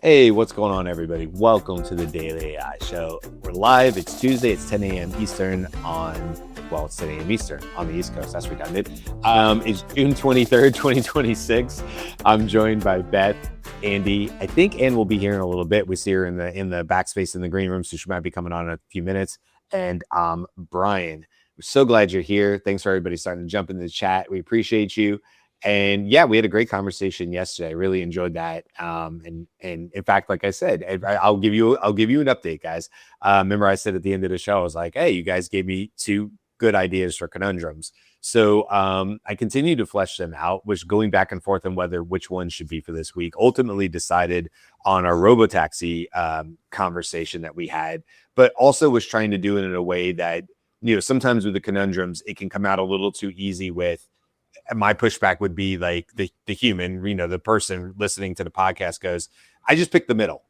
Hey, what's going on, everybody? Welcome to the Daily AI Show. We're live. It's Tuesday. It's 10 a.m. Eastern it's 10 a.m. Eastern on the East Coast. That's redundant. It's June 23rd, 2026. I'm joined by Beth, Andy. I think Ann will be here in a little bit. We see her in the backspace in the green room, so she might be coming on in a few minutes. And Brian, we're so glad you're here. Thanks for everybody starting to jump in the chat. We appreciate you. And yeah, we had a great conversation yesterday. I really enjoyed that. And in fact, like I said, I'll give you an update, guys. Remember, I said at the end of the show, I was like, "Hey, you guys gave me two good ideas for conundrums." So I continue to flesh them out, which going back and forth on which one should be for this week. Ultimately, decided on our Robo-Taxi conversation that we had, but also was trying to do it in a way that sometimes with the conundrums, it can come out a little too easy with. My pushback would be like the human, the person listening to the podcast goes, I just pick the middle.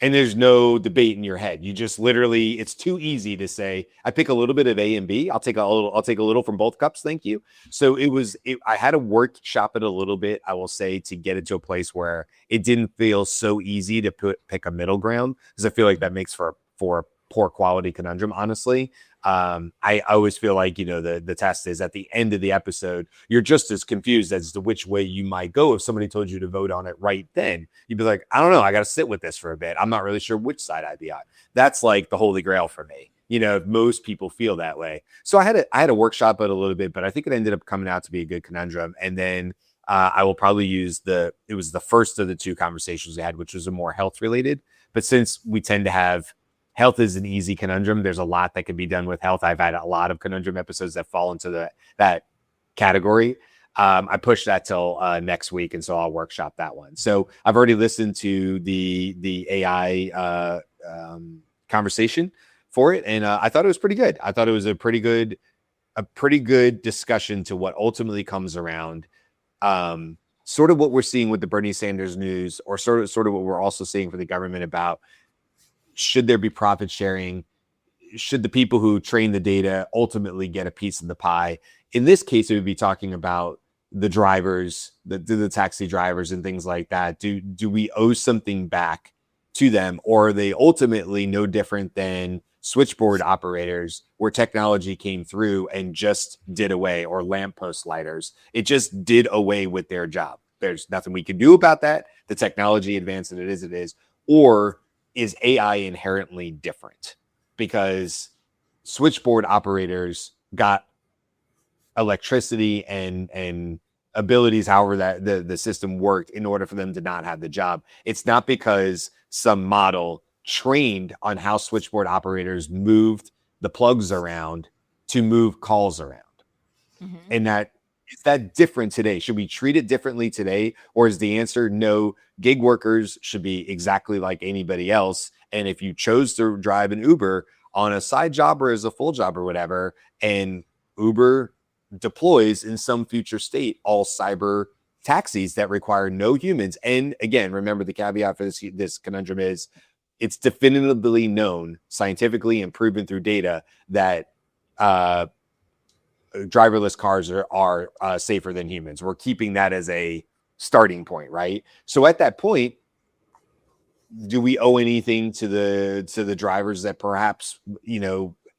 And there's no debate in your head. You just literally, it's too easy to say, I pick a little bit of A and B. I'll take a little from both cups. Thank you. So I had to workshop it a little bit, I will say, to get it to a place where it didn't feel so easy to pick a middle ground, because I feel like that makes for a poor quality conundrum, honestly. I always feel like, the test is at the end of the episode, you're just as confused as to which way you might go. If somebody told you to vote on it right then, you'd be like, I don't know, I got to sit with this for a bit. I'm not really sure which side I'd be on. That's like the holy grail for me. Most people feel that way. So I had to workshop it a little bit, but I think it ended up coming out to be a good conundrum. And then I will probably use it was the first of the two conversations we had, which was a more health related. But since we tend to have health is an easy conundrum, there's a lot that can be done with health. I've had a lot of conundrum episodes that fall into that category. I pushed that till next week, and so I'll workshop that one. So I've already listened to the AI conversation for it, and I thought it was pretty good. I thought it was a pretty good discussion to what ultimately comes around. Sort of what we're seeing with the Bernie Sanders news, or sort of what we're also seeing for the government about. Should there be profit sharing? Should the people who train the data ultimately get a piece of the pie? In this case, it would be talking about the drivers, the taxi drivers and things like that. Do we owe something back to them, or are they ultimately no different than switchboard operators where technology came through and just did away, or lamppost lighters? It just did away with their job. There's nothing we can do about that. The technology advanced and it is. Or is AI inherently different because switchboard operators got electricity and abilities, however that the system worked, in order for them to not have the job? It's not because some model trained on how switchboard operators moved the plugs around to move calls around. Mm-hmm. And is that different today? Should we treat it differently today? Or is the answer no? Gig workers should be exactly like anybody else. And if you chose to drive an Uber on a side job or as a full job or whatever, and Uber deploys in some future state all cyber taxis that require no humans. And again, remember the caveat for this conundrum is it's definitively known, scientifically and proven through data, that driverless cars are safer than humans. We're keeping that as a starting point, right? So at that point, do we owe anything to the drivers that perhaps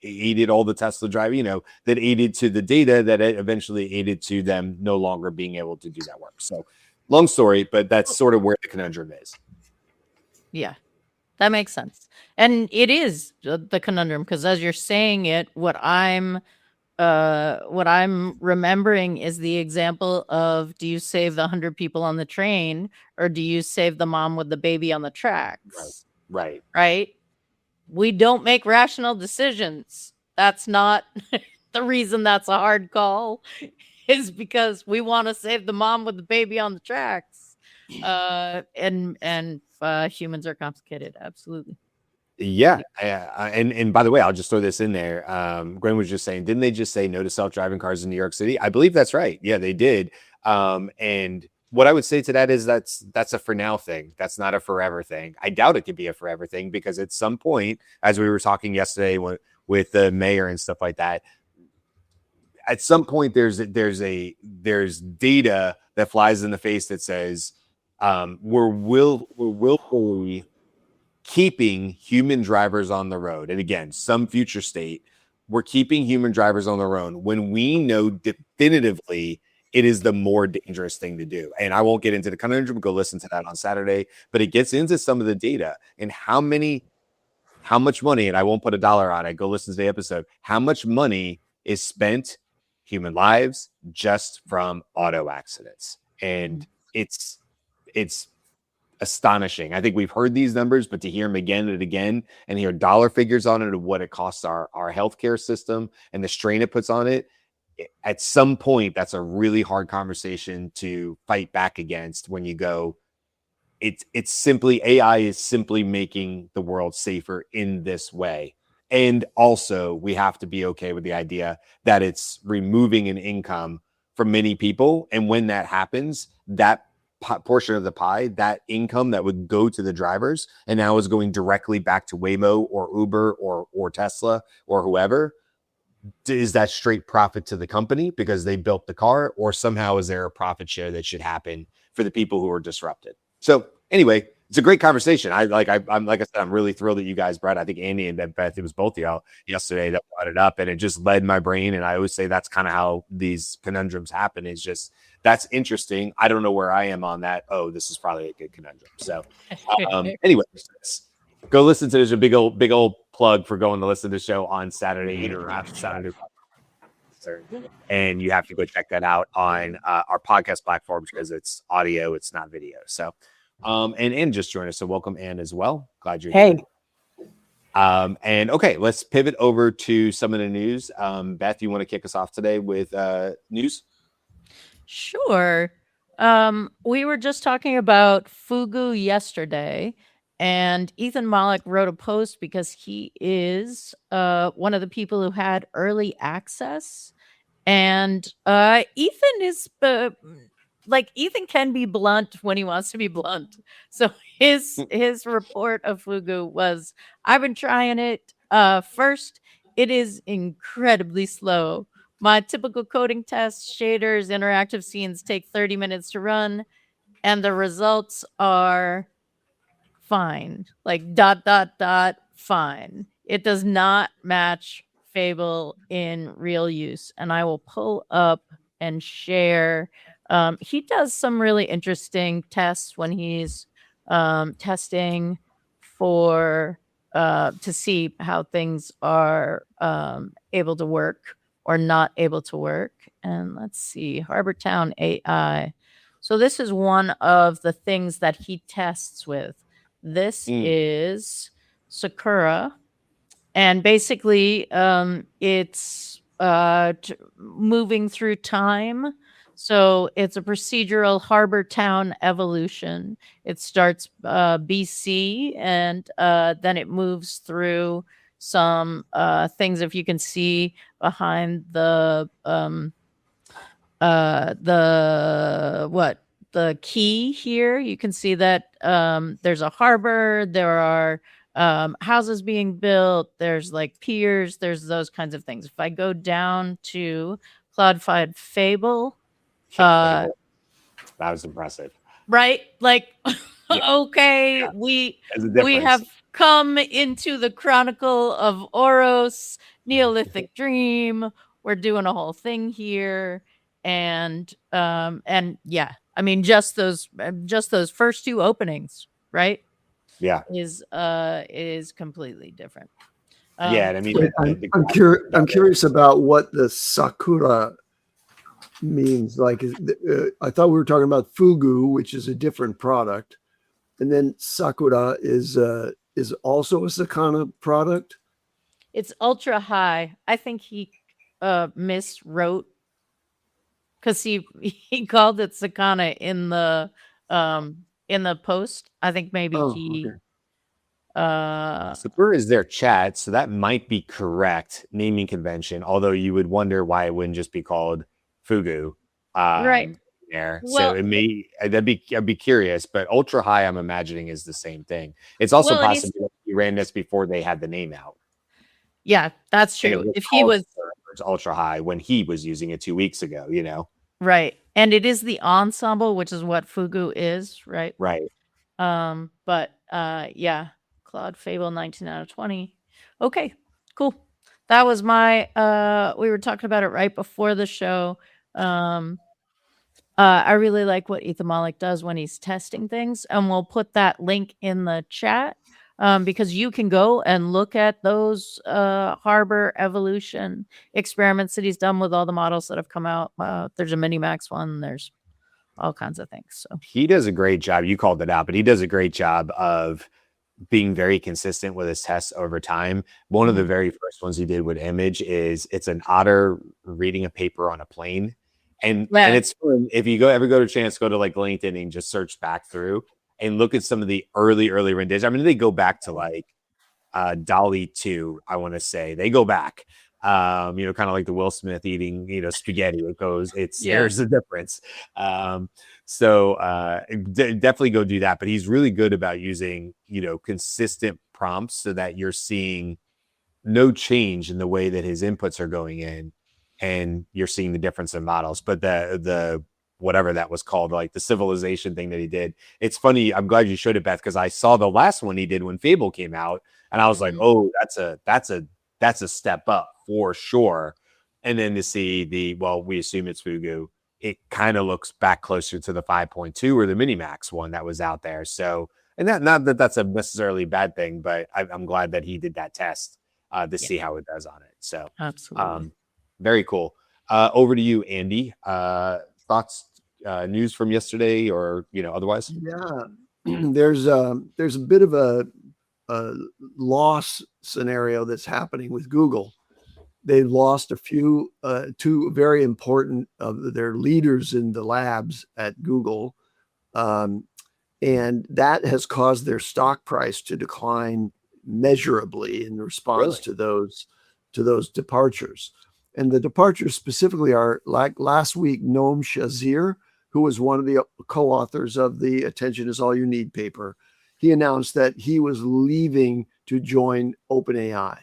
aided all the Tesla driving, that aided to the data that eventually aided to them no longer being able to do that work? So long story, but that's sort of where the conundrum is. Yeah, that makes sense. And it is the conundrum, because as you're saying it, what I'm remembering is the example of, do you save the 100 people on the train, or do you save the mom with the baby on the tracks? Right. We don't make rational decisions. That's not the reason that's a hard call, is because we want to save the mom with the baby on the tracks. And humans are complicated. Absolutely. Yeah. And by the way, I'll just throw this in there. Gwen was just saying, didn't they just say no to self-driving cars in New York City? I believe that's right. Yeah, they did. And what I would say to that is that's a for now thing. That's not a forever thing. I doubt it could be a forever thing, because at some point, as we were talking yesterday with the mayor and stuff like that, at some point there's data that flies in the face that says we're willfully keeping human drivers on the road. And again, some future state, we're keeping human drivers on the road when we know definitively it is the more dangerous thing to do. And I won't get into the conundrum, go listen to that on Saturday, but it gets into some of the data and how much money, and I won't put a dollar on it, go listen to the episode, how much money is spent, human lives, just from auto accidents. And it's astonishing. I think we've heard these numbers, but to hear them again and again and hear dollar figures on it of what it costs our healthcare system and the strain it puts on it, at some point, that's a really hard conversation to fight back against when you go, it's simply AI is simply making the world safer in this way. And also we have to be okay with the idea that it's removing an income from many people. And when that happens, that portion of the pie, that income that would go to the drivers and now is going directly back to Waymo or Uber or Tesla or whoever, is that straight profit to the company because they built the car, or somehow is there a profit share that should happen for the people who are disrupted? So anyway, it's a great conversation. I'm like I said, I'm really thrilled that you guys brought. I think Andy and Beth, it was both of y'all yesterday that brought it up, and it just led my brain. And I always say that's kind of how these conundrums happen. Is just that's interesting. I don't know where I am on that. Oh, this is probably a good conundrum. So anyway, go listen to this. A big old plug for going to listen to the show on Saturday or after Saturday. And you have to go check that out on our podcast platforms because it's audio, it's not video. So, and Ann just joined us. So welcome, Ann, as well. Glad you're here. And okay, let's pivot over to some of the news. Beth, you want to kick us off today with news? Sure. We were just talking about Fugu yesterday, and Ethan Mollick wrote a post because he is one of the people who had early access. And Ethan is Ethan can be blunt when he wants to be blunt. So his report of Fugu was, I've been trying it. First, it is incredibly slow. My typical coding tests, shaders, interactive scenes take 30 minutes to run, and the results are fine. Like ... fine. It does not match Fable in real use. And I will pull up and share. He does some really interesting tests when he's testing for to see how things are able to work or not able to work. And let's see, Harbortown AI. So this is one of the things that he tests with. This is Sakura. And basically, it's moving through time. So it's a procedural harbor town evolution. It starts BC, and then it moves through some things. If you can see behind the key here, you can see that there's a harbor. There are houses being built, there's like piers, there's those kinds of things. If I go down to Cloud Fable, that was impressive, right? Like, okay, we have come into the Chronicle of Oros, Neolithic Dream. We're doing a whole thing here, and yeah, I mean, just those first two openings, right? Yeah, is completely different. Yeah, I mean, I'm curious about what the Sakura means. Like, I thought we were talking about Fugu, which is a different product, and then Sakura is also a Sakana product. It's ultra high. I think he miswrote because he called it Sakana in the post. I think maybe Sakura is their chat, so that might be correct naming convention, although you would wonder why it wouldn't just be called Fugu. Right. There. Well, so it may I'd be curious, but ultra high I'm imagining is the same thing. It's also possible he ran this before they had the name out. Yeah, that's true. If he was ultra high when he was using it 2 weeks ago, Right. And it is the ensemble, which is what Fugu is, right? Right. But yeah, Claude Fable 19 out of 20. Okay, cool. That was my we were talking about it right before the show. I really like what Ethan Malik does when he's testing things, and we'll put that link in the chat because you can go and look at those Harbor evolution experiments that he's done with all the models that have come out. There's a Minimax one. There's all kinds of things. So He does a great job. You called it out, but he does a great job of being very consistent with his tests over time. One of the very first ones he did with Image is it's an otter reading a paper on a plane. And it's fun. If you ever go to chance, go to like LinkedIn and just search back through and look at some of the early renditions. I mean, they go back to like Dolly 2, I want to say. They go back. Kind of like the Will Smith eating, spaghetti. There's a difference. Definitely go do that. But he's really good about using, consistent prompts so that you're seeing no change in the way that his inputs are going in, and you're seeing the difference in models. But the whatever that was called, like the civilization thing that he did, it's funny. I'm glad you showed it, Beth, because I saw the last one he did when Fable came out, and I was like, oh, that's a step up for sure. And then to see we assume it's Fugu, it kind of looks back closer to the 5.2 or the Minimax one that was out there. So, and not that that's a necessarily bad thing, but I'm glad that he did that test to see how it does on it. So absolutely. Very cool. Over to you, Andy. Thoughts, news from yesterday or, otherwise? Yeah, there's a bit of a loss scenario that's happening with Google. They lost two very important of their leaders in the labs at Google. And that has caused their stock price to decline measurably in response to those departures. And the departures specifically are, like last week, Noam Shazir, who was one of the co-authors of the Attention is All You Need paper. He announced that he was leaving to join OpenAI.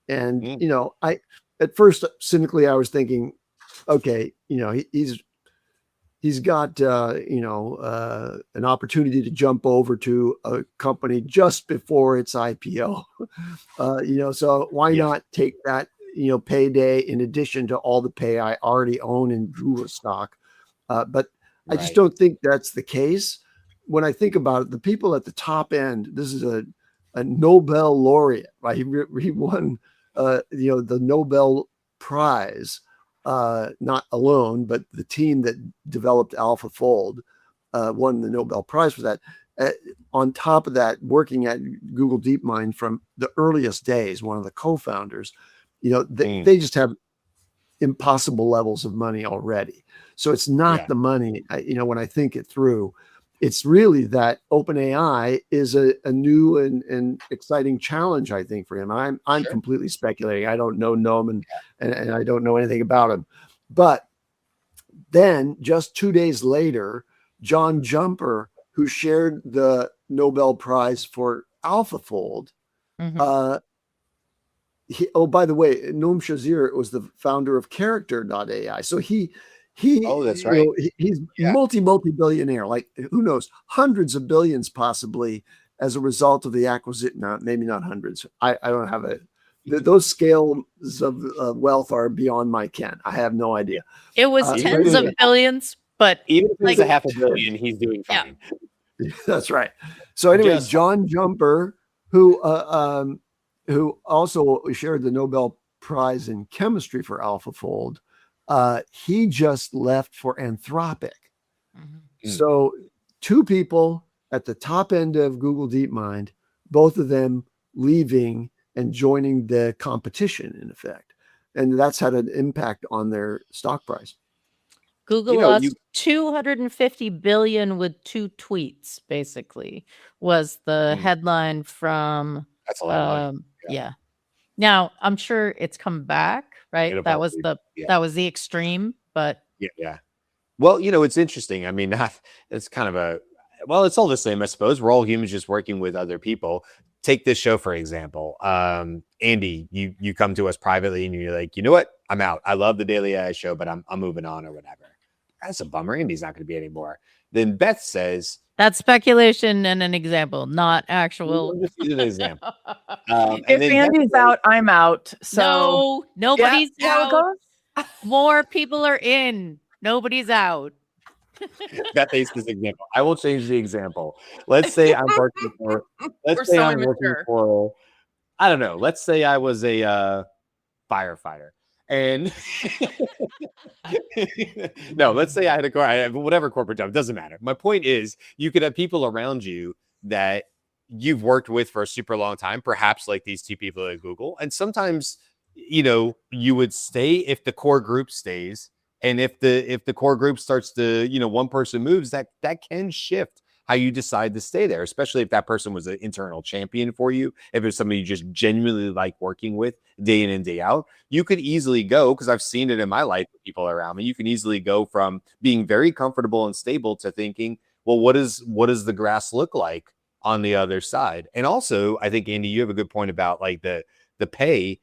And, I, at first, cynically, I was thinking, okay, he's got, an opportunity to jump over to a company just before its IPO. So why not take that, payday in addition to all the pay I already own in Google stock? But I just don't think that's the case. When I think about it, the people at the top end, this is a Nobel laureate, right? He won, the Nobel Prize, not alone, but the team that developed AlphaFold won the Nobel Prize for that. On top of that, working at Google DeepMind from the earliest days, one of the co-founders, they just have impossible levels of money already. So it's not the money. When I think it through, it's really that OpenAI is a new and exciting challenge, I think, for him. I'm completely speculating. I don't know Noam and I don't know anything about him. But then just 2 days later, John Jumper, who shared the Nobel Prize for AlphaFold, by the way, Noam Shazir was the founder of Character.ai. So that's right. He's multi-billionaire, like who knows, hundreds of billions possibly as a result of the acquisition. Maybe not hundreds. I don't have those scales of wealth are beyond my ken. I have no idea. It was tens of billions, but even if it's a $500 million, he's doing fine. Yeah. That's right. So anyway, John Jumper, who also shared the Nobel Prize in chemistry for AlphaFold, he just left for Anthropic. So two people at the top end of Google DeepMind, both of them leaving and joining the competition in effect. And that's had an impact on their stock price. Google lost 250 billion with 2 tweets, basically, was the headline from. That's a lot of money. Yeah. Now I'm sure it's come back, right? That was the extreme, but yeah. Well, it's interesting. I mean, it's kind of it's all the same, I suppose. We're all humans just working with other people. Take this show, for example. Andy, you come to us privately and you're like, you know what? I'm out. I love the Daily AI show, but I'm moving on or whatever. that's a bummer. Andy's not going to be anymore. Then Beth says, That's speculation and an example, not actual. we'll just use an example. If And then Beth Andy's says, out, I'm out. So No, nobody's see how it out. goes? More people are in. Nobody's out. Beth hates this example. I will change the example. Let's say I'm working for. Let's We're say so I'm working immature. for. I don't know. Let's say I was a firefighter, and no, let's say I had whatever corporate job. Doesn't matter. My point is, you could have people around you that you've worked with for a super long time, perhaps like these two people at Google, and sometimes you would stay if the core group stays. And if the core group starts to, one person moves, that can shift how you decide to stay there, especially if that person was an internal champion for you. If it's somebody you just genuinely like working with day in and day out, you could easily go, because I've seen it in my life with people around me. You can easily go from being very comfortable and stable to thinking, well, what does the grass look like on the other side? And also, I think, Andy, you have a good point about like the pay.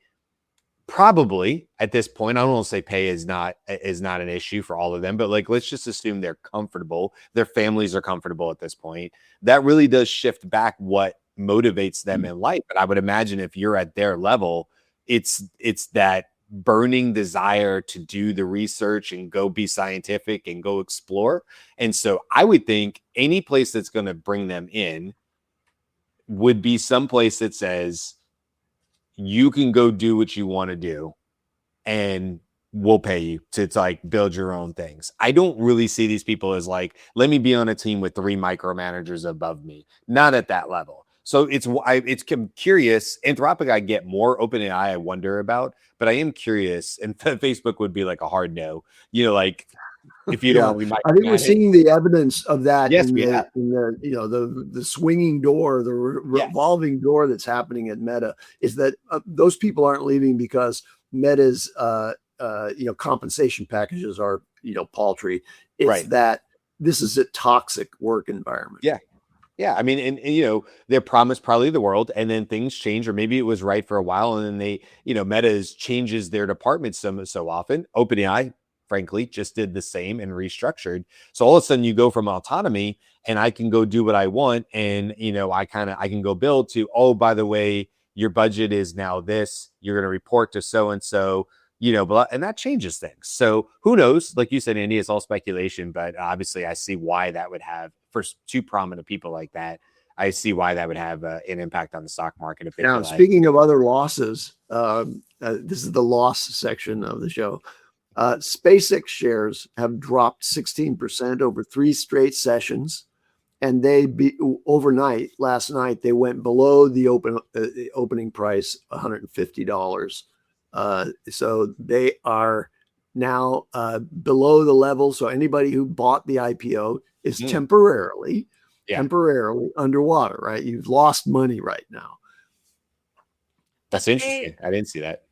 Probably at this point, I don't want to say pay is not an issue for all of them, but like, let's just assume they're comfortable. Their families are comfortable at this point. That really does shift back what motivates them in life. But I would imagine if you're at their level, it's that burning desire to do the research and go be scientific and go explore. And so I would think any place that's going to bring them in would be some place that says, you can go do what you want to do and we'll pay you to like build your own things. I don't really see these people as like, let me be on a team with 3 micromanagers above me. Not at that level. So it's curious. Anthropic, I get more. OpenAI, I wonder about, but I am curious. And Facebook would be like a hard no. Like if you don't, we might. I think we're seeing the evidence of that Yes, in the swinging door, the revolving door that's happening at Meta. Is that those people aren't leaving because Meta's compensation packages are paltry. It's that this is a toxic work environment. Yeah. I mean, and they're promised probably the world, and then things change, or maybe it was right for a while, and then they, Meta changes their department so often. OpenAI, frankly, just did the same and restructured. So all of a sudden you go from autonomy and I can go do what I want. And, I can go build to, oh, by the way, your budget is now this, you're going to report to so-and-so, and that changes things. So who knows? Like you said, Andy, it's all speculation, but obviously I see why that would have, for 2 prominent people like that, I see why that would have an impact on the stock market. Now, speaking of other losses, this is the loss section of the show. SpaceX shares have dropped 16% over 3 straight sessions, and overnight last night they went below the opening price, $150. So they are now below the level. So anybody who bought the IPO is temporarily underwater. Right? You've lost money right now. That's interesting. I didn't see that.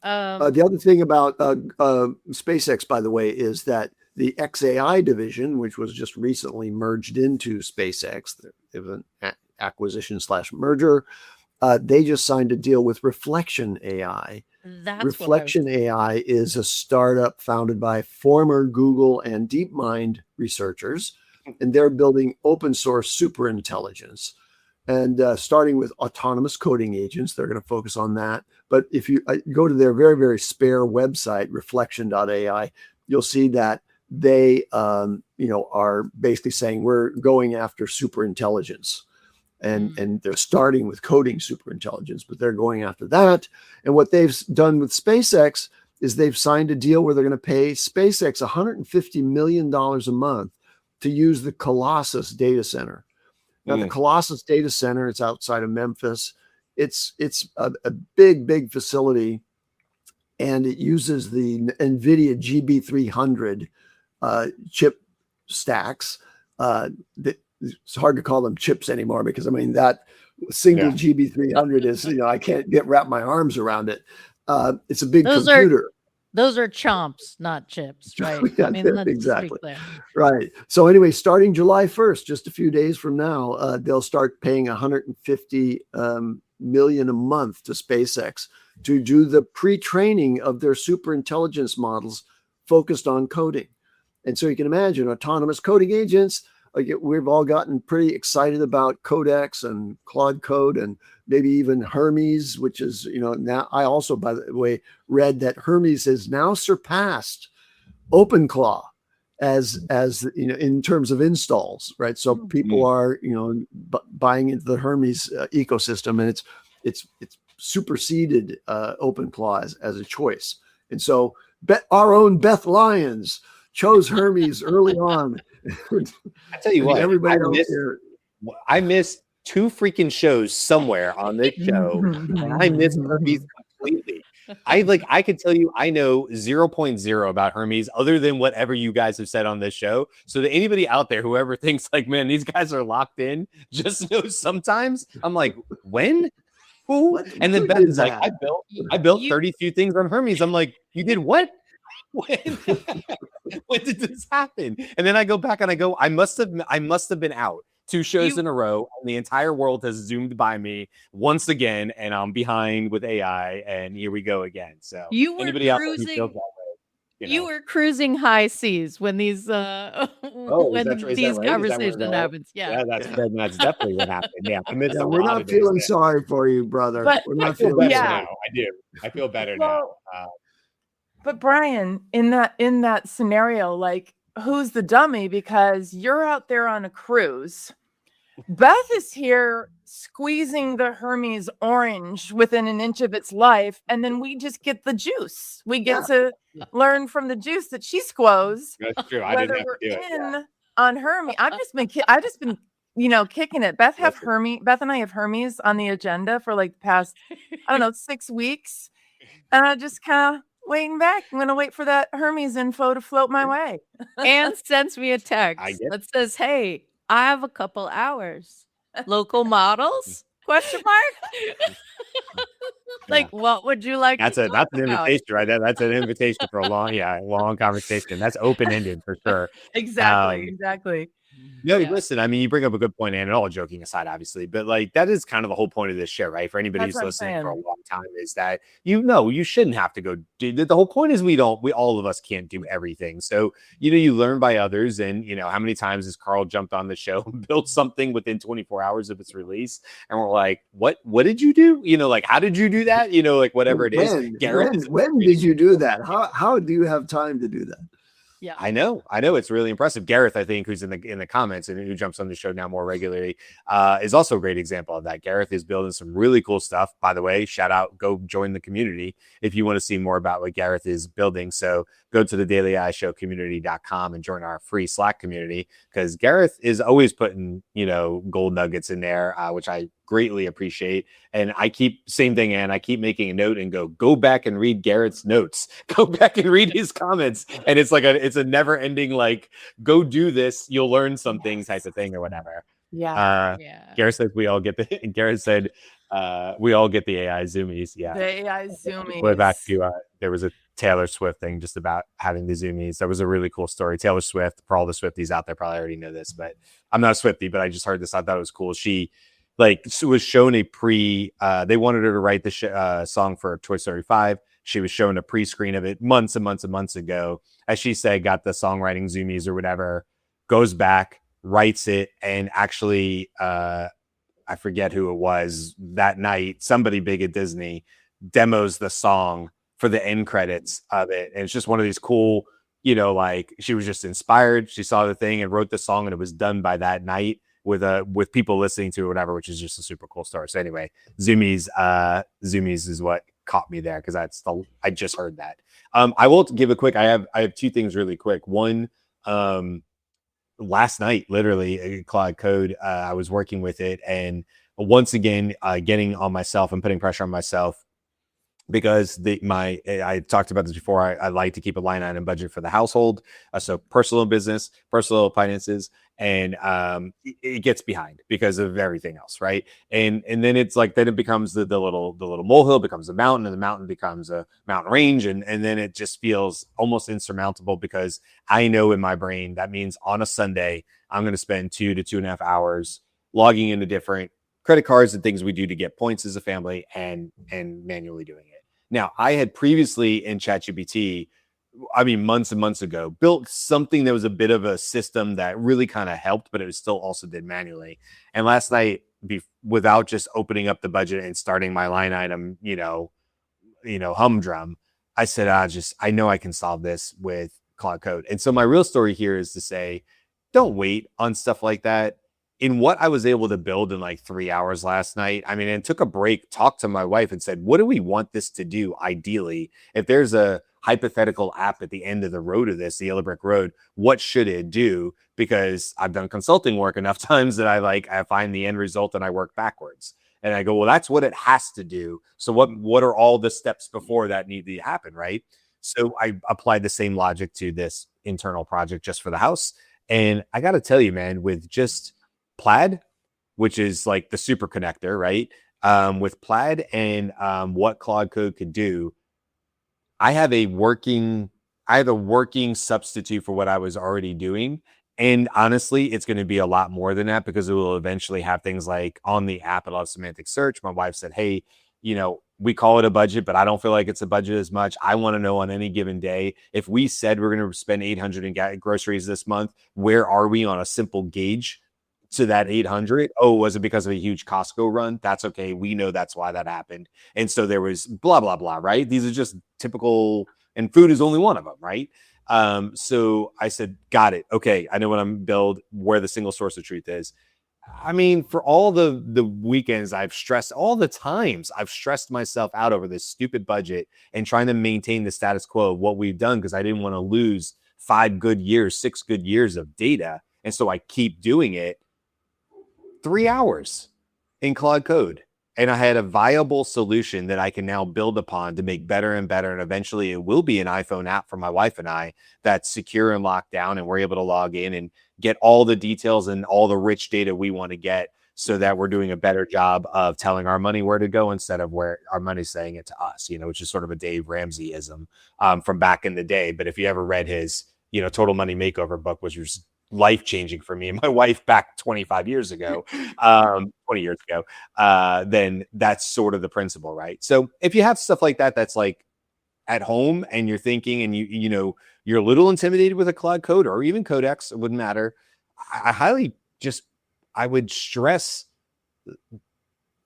The other thing about SpaceX, by the way, is that the XAI division, which was just recently merged into SpaceX, it was an acquisition/merger. They just signed a deal with Reflection AI. Reflection AI is a startup founded by former Google and DeepMind researchers, and they're building open source superintelligence. And starting with autonomous coding agents, they're going to focus on that. But if you go to their very, very spare website, reflection.ai, you'll see that they, are basically saying we're going after superintelligence. And they're starting with coding superintelligence, but they're going after that. And what they've done with SpaceX is they've signed a deal where they're going to pay SpaceX $150 million a month to use the Colossus data center. Now, the Colossus data center, it's outside of Memphis. It's a big facility, and it uses the NVIDIA GB300 chip stacks. It's hard to call them chips anymore because, that single GB300 is, I can't wrap my arms around it. It's a big computer. Those are chomps, not chips, right? Yeah, exactly. Right. So anyway, starting July 1st, just a few days from now, they'll start paying $150 million a month to SpaceX to do the pre-training of their super intelligence models focused on coding. And so you can imagine autonomous coding agents. Like we've all gotten pretty excited about Codex and Claude Code and maybe even Hermes, which is, now I also, by the way, read that Hermes has now surpassed OpenClaw as in terms of installs, right? So people are, buying into the Hermes ecosystem, and it's superseded OpenClaw as a choice. And so our own Beth Lyons chose Hermes early on. I tell you what, everybody else I missed 2 freaking shows somewhere on this show, and I missed Hermes completely. I could tell you I know 0.0 about Hermes other than whatever you guys have said on this show. So to anybody out there, whoever thinks like, man, these guys are locked in, just know sometimes I'm like, when? Who? And then Beth is like, I built 32 things on Hermes. I'm like, you did what? When did this happen? And then I go back and I go, I must have been out 2 shows in a row, and the entire world has zoomed by me once again, and I'm behind with AI, and here we go again. So you were anybody else who cruising, feels that way, you were cruising high seas when these these conversations happens. Yeah, that's definitely what happened. Yeah, we're not feeling sorry for you, brother. But we're not feeling feeling now. I do. I feel better now. But Brian, in that scenario, like, who's the dummy? Because you're out there on a cruise. Beth is here squeezing the Hermes orange within an inch of its life, and then we just get the juice. We get to learn from the juice that she squoze. That's true. Whether we're on Hermes, I've just been kicking it. Beth and I have Hermes on the agenda for like the past 6 weeks, and I just kind of waiting back. I'm gonna wait for that Hermes info to float my way. And sends me a text that says, "Hey, I have a couple hours. Local models? Question mark." Like, what would you like? That's an invitation right there. That's an invitation for a long conversation. That's open ended for sure. Exactly. No, listen, I mean, you bring up a good point, and all joking aside, obviously, but like that is kind of the whole point of this show, right? For anybody who's listening for a long time, is that you shouldn't have to go. The whole point is we all of us can't do everything. So you learn by others, and how many times has Carl jumped on the show and built something within 24 hours of its release, and we're like, what did you do? Like, how did you do that? Like whatever it is. When did you do that? How do you have time to do that? Yeah, I know. It's really impressive. Gareth, I think, who's in the comments and who jumps on the show now more regularly, is also a great example of that. Gareth is building some really cool stuff. By the way, shout out, go join the community if you want to see more about what Gareth is building. So go to the Daily AI Show community.com and join our free Slack community, because Gareth is always putting gold nuggets in there, which I greatly appreciate. And I keep making a note and go back and read Garrett's notes, go back and read his comments, and it's a never ending, like, go do this, you'll learn something type of thing or whatever. Garrett said we all get the AI zoomies. The AI zoomies. Way back to there was a Taylor Swift thing just about having the zoomies. That was a really cool story. Taylor Swift, for all the Swifties out there probably already know this, but I'm not a Swiftie, but I just heard this. I thought it was cool. She was shown a they wanted her to write the song for Toy Story 5. She was shown a pre-screen of it months and months and months ago. As she said, got the songwriting zoomies or whatever, goes back, writes it, and actually, I forget who it was that night, somebody big at Disney demos the song for the end credits of it. And it's just one of these cool, like, she was just inspired. She saw the thing and wrote the song, and it was done by that night with people listening to it or whatever, which is just a super cool story. So anyway, zoomies is what caught me there, because I just heard that. I will give a quick, I have 2 things really quick. One, last night, literally, Claude Code, I was working with it, and once again, getting on myself and putting pressure on myself, because I talked about this before. I like to keep a line item budget for the household, so personal business, personal finances, and it gets behind because of everything else, right? And then it's like, then it becomes the little molehill becomes a mountain, and the mountain becomes a mountain range, and then it just feels almost insurmountable, because I know in my brain that means on a Sunday I'm going to spend 2 to 2.5 hours logging into different credit cards and things we do to get points as a family, and manually doing it. Now, I had previously in ChatGPT I mean, months and months ago, built something that was a bit of a system that really kind of helped, but it was still also did manually. And last night, without just opening up the budget and starting my line item, humdrum, I said, I know I can solve this with Claude Code. And so my real story here is to say, don't wait on stuff like that. In what I was able to build in like 3 hours last night, I mean, and took a break, talked to my wife and said, what do we want this to do ideally? If there's a hypothetical app at the end of the road of this, the yellow brick road, what should it do? Because I've done consulting work enough times that I find the end result and I work backwards. And I go, well, that's what it has to do. So what are all the steps before that need to happen, right? So I applied the same logic to this internal project just for the house. And I got to tell you, man, with just Plaid, which is like the super connector, right? With Plaid and what Claude Code could do, I have a working substitute for what I was already doing. And honestly, it's going to be a lot more than that because it will eventually have things like on the app, it'll have semantic search. My wife said, hey, we call it a budget, but I don't feel like it's a budget as much. I want to know on any given day, if we said we're going to spend 800 in groceries this month, where are we on a simple gauge to that 800? Oh, was it because of a huge Costco run? That's okay. We know that's why that happened. And so there was blah, blah, blah, right? These are just typical, and food is only one of them, right? So I said, got it. Okay. I know what I'm build, where the single source of truth is. I mean, for all the weekends I've stressed, all the times I've stressed myself out over this stupid budget and trying to maintain the status quo of what we've done because I didn't want to lose 6 good years of data. And so I keep doing it. 3 hours in Claude Code. And I had a viable solution that I can now build upon to make better and better. And eventually it will be an iPhone app for my wife and I that's secure and locked down. And we're able to log in and get all the details and all the rich data we want to get so that we're doing a better job of telling our money where to go instead of where our money's saying it to us, which is sort of a Dave Ramsey-ism from back in the day. But if you ever read his, Total Money Makeover book, which was life-changing for me and my wife back 25 years ago, 20 years ago, then that's sort of the principle, right? So if you have stuff like that, that's like at home and you're thinking and you're a little intimidated with a Claude Code or even Codex, it wouldn't matter. I would stress,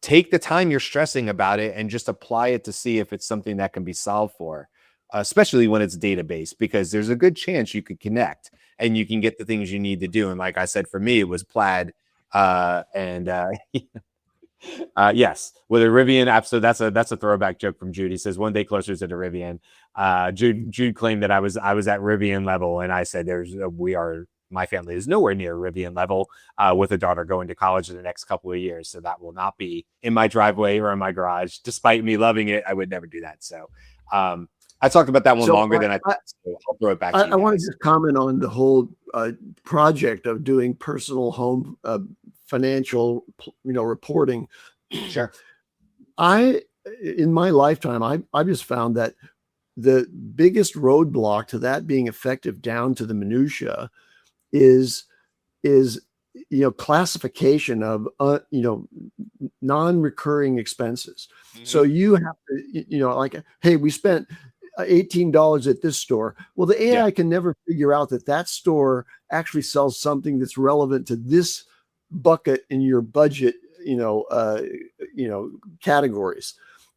take the time you're stressing about it and just apply it to see if it's something that can be solved for, especially when it's database, because there's a good chance you could connect and you can get the things you need to do. And like I said, for me, it was Plaid yes, with a Rivian app. So that's a throwback joke from Jude. He says, one day closer to the Rivian. Jude claimed that I was at Rivian level. And I said, my family is nowhere near Rivian level with a daughter going to college in the next couple of years. So that will not be in my driveway or in my garage. Despite me loving it, I would never do that. So I talked about that one longer than I thought. So I'll throw it back to you. I want to just comment on the whole project of doing personal home financial, reporting. Sure. In my lifetime, I just found that the biggest roadblock to that being effective down to the minutia is classification of non-recurring expenses. Mm-hmm. So you have to like, hey, we spent $18 at this store. Well, the AI can never figure out that store actually sells something that's relevant to this bucket in your budget categories.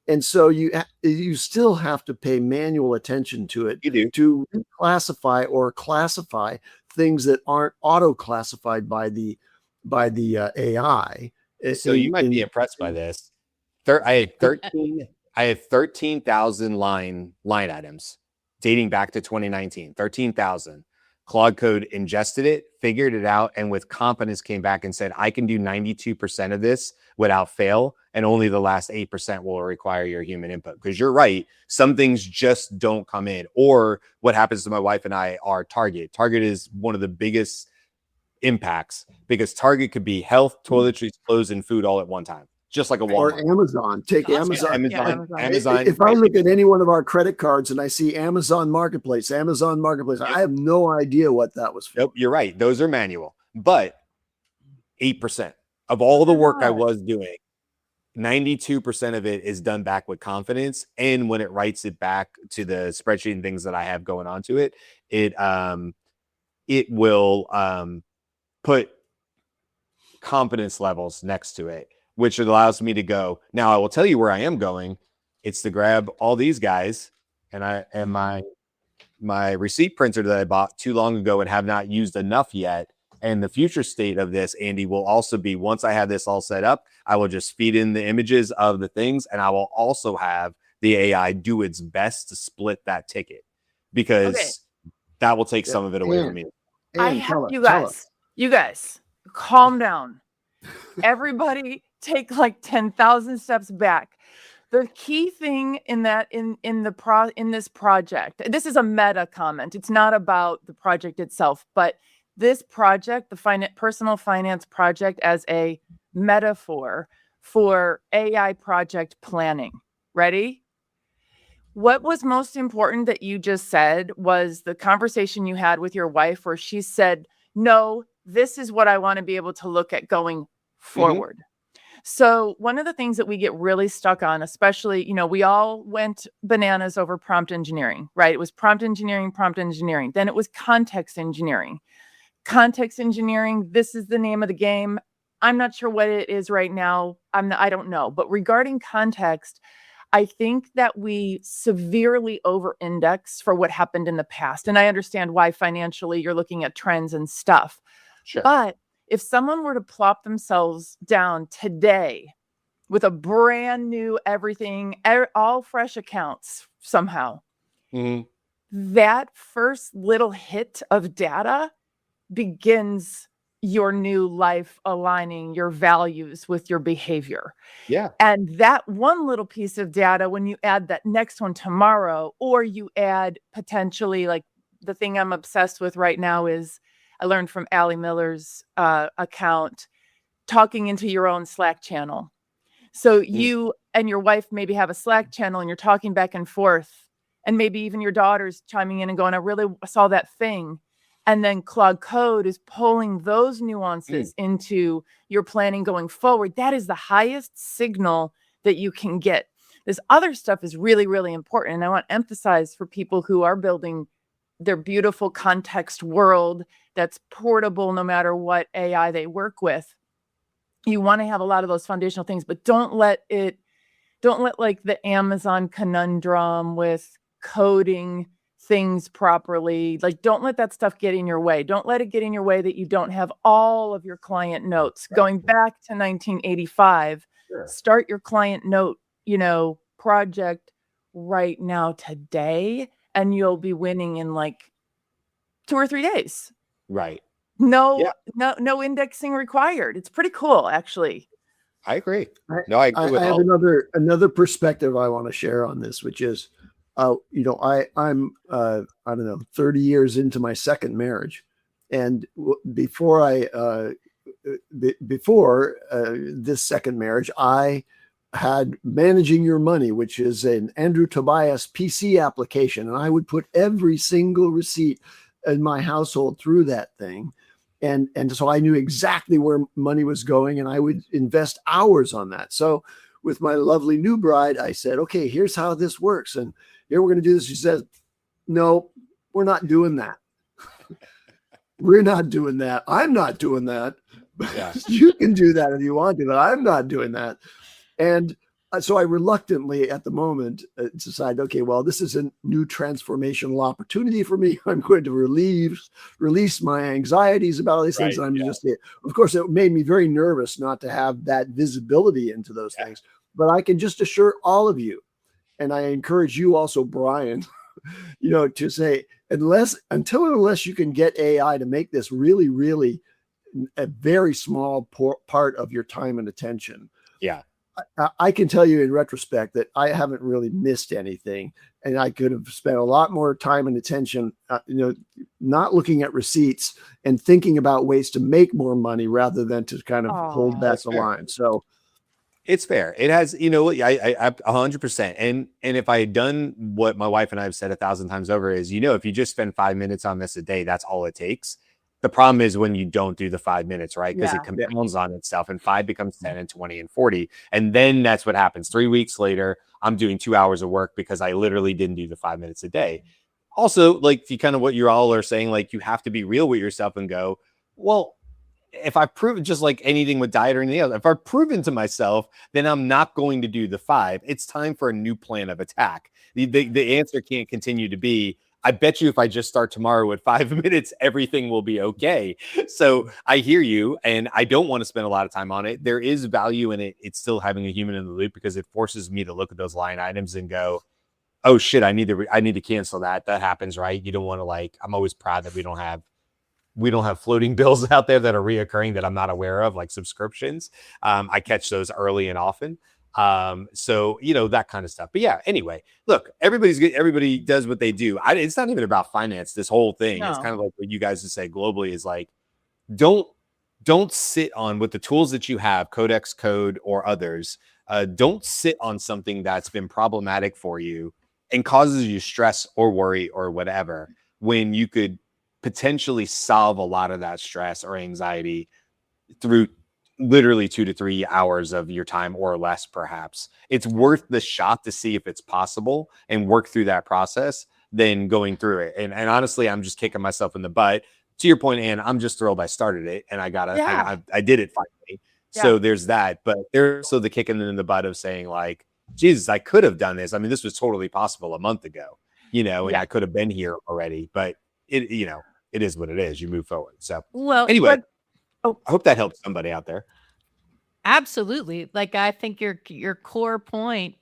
And so you still have to pay manual attention to it. You do. To classify or classify things that aren't auto-classified by the AI. So you might be impressed by this. I have 13,000 line items dating back to 2019. 13,000. Claude Code ingested it, figured it out, and with confidence came back and said, I can do 92% of this without fail, and only the last 8% will require your human input. Because you're right, some things just don't come in. Or what happens to my wife and I are Target. Target is one of the biggest impacts because Target could be health, toiletries, clothes, and food all at one time. Just like a Walmart. Or Amazon. Take Amazon. Amazon. If I look at any one of our credit cards and I see Amazon Marketplace, I have no idea what that was for. Nope, you're right. Those are manual. But 8% of all the work I was doing 92% of it is done back with confidence. And when it writes it back to the spreadsheet and things that I have going on to it, it will put confidence levels next to it, which allows me to go, now I will tell you where I am going. It's to grab all these guys and my receipt printer that I bought too long ago and have not used enough yet. And the future state of this, Andy, will also be, once I have this all set up, I will just feed in the images of the things, and I will also have the AI do its best to split that ticket, because that will take some of it away from me. You guys, calm down. Everybody take like 10,000 steps back. The key thing in this project, this is a meta comment. It's not about the project itself, but this project, the personal finance project, as a metaphor for AI project planning. Ready? What was most important that you just said was the conversation you had with your wife where she said, no, this is what I want to be able to look at going forward. So one of the things that we get really stuck on, especially, we all went bananas over prompt engineering, right? It was prompt engineering. Then it was context engineering. Context engineering, this is the name of the game. I'm not sure what it is right now. I don't know. But regarding context, I think that we severely over-index for what happened in the past. And I understand why financially you're looking at trends and stuff. Sure. But if someone were to plop themselves down today with a brand new everything, all fresh accounts somehow, that first little hit of data begins your new life aligning your values with your behavior. Yeah. And that one little piece of data, when you add that next one tomorrow, or you add potentially, like the thing I'm obsessed with right now is, I learned from Allie Miller's account, talking into your own Slack channel. So you and your wife maybe have a Slack channel and you're talking back and forth, and maybe even your daughter's chiming in and going, I really saw that thing. And then Claude Code is pulling those nuances into your planning going forward. That is the highest signal that you can get. This other stuff is really, really important. And I want to emphasize for people who are building their beautiful context world that's portable no matter what AI they work with. You want to have a lot of those foundational things, but don't let like the Amazon conundrum with coding things properly. Like, don't let that stuff get in your way. Don't let it get in your way that you don't have all of your client notes. Right. Going back to 1985, start your client note, project right now today, and you'll be winning in like 2 or 3 days. Right. No indexing required. It's pretty cool, actually. I agree. I agree with I have another perspective I want to share on this, which is, I'm I don't know, 30 years into my second marriage, and before this second marriage, I had Managing Your Money, which is an Andrew Tobias PC application, and I would put every single receipt in my household through that thing. And so I knew exactly where money was going, and I would invest hours on that. So with my lovely new bride, I said, okay, here's how this works. And here we're going to do this. She says, no, we're not doing that. We're not doing that. I'm not doing that. Yeah. You can do that if you want to, but I'm not doing that. And so I reluctantly, at the moment, decided, okay, well, this is a new transformational opportunity for me. I'm going to release my anxieties about all these things. And of course, it made me very nervous not to have that visibility into those things. But I can just assure all of you, and I encourage you also, Brian, to say, unless you can get AI to make this really, really a very small part of your time and attention. Yeah. I can tell you in retrospect that I haven't really missed anything, and I could have spent a lot more time and attention, not looking at receipts and thinking about ways to make more money rather than to kind of hold back the line. So it's fair. It has, I 100%. And if I had done what my wife and I have said 1,000 times over is, if you just spend 5 minutes on this a day, that's all it takes. The problem is when you don't do the 5 minutes, right? Because Yeah. it compounds on itself, and 5 becomes 10 and 20 and 40. And then that's what happens. 3 weeks later, I'm doing 2 hours of work because I literally didn't do the 5 minutes a day. Also, like you kind of what you all are saying, like you have to be real with yourself and go, well, if I've proven, just like anything with diet or anything else, if I've proven to myself, then I'm not going to do the 5. It's time for a new plan of attack. The answer can't continue to be, I bet you if I just start tomorrow at 5 minutes, everything will be okay. So I hear you, and I don't want to spend a lot of time on it. There is value in it. It's still having a human in the loop because it forces me to look at those line items and go, oh shit, I need to cancel that. That happens, right? You don't want to, like, I'm always proud that we don't have floating bills out there that are reoccurring that I'm not aware of, like subscriptions. I catch those early and often. So, that kind of stuff. But yeah, anyway, look, everybody does what they do. It's not even about finance, this whole thing. No. It's kind of like what you guys would say globally is like, don't sit on with the tools that you have, Codex Code or others. Don't sit on something that's been problematic for you and causes you stress or worry or whatever, when you could potentially solve a lot of that stress or anxiety through literally 2 to 3 hours of your time or less. Perhaps it's worth the shot to see if it's possible and work through that process than going through it. And honestly, I'm just kicking myself in the butt. To your point, Ann, I'm just thrilled I started it and I did it finally. Yeah. So there's that, but there's also the kicking in the butt of saying like, Jesus, I could have done this. I mean, this was totally possible a month ago, and I could have been here already, but it is what it is. You move forward. So anyway, I hope that helps somebody out there. Absolutely. Like, I think your core point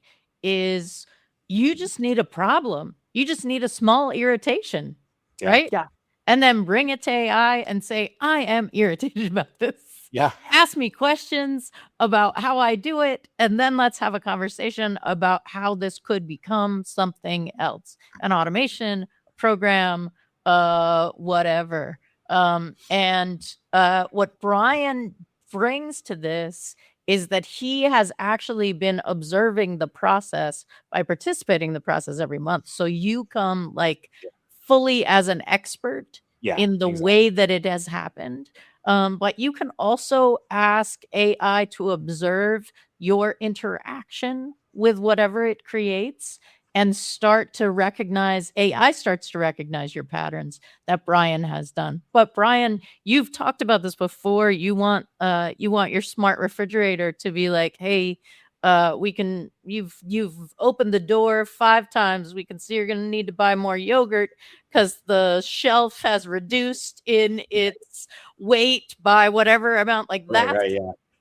is you just need a problem. You just need a small irritation, right? Yeah. And then bring it to AI and say, I am irritated about this. Yeah. Ask me questions about how I do it. And then let's have a conversation about how this could become something else, an automation program, whatever. And what Brian brings to this is that he has actually been observing the process by participating in the process every month. So you come like fully as an expert in the way that it has happened. But you can also ask AI to observe your interaction with whatever it creates and AI starts to recognize your patterns that Brian has done. But Brian, you've talked about this before. You want your smart refrigerator to be like, hey, you've opened the door 5 times. We can see you're going to need to buy more yogurt because the shelf has reduced in its weight by whatever amount. Like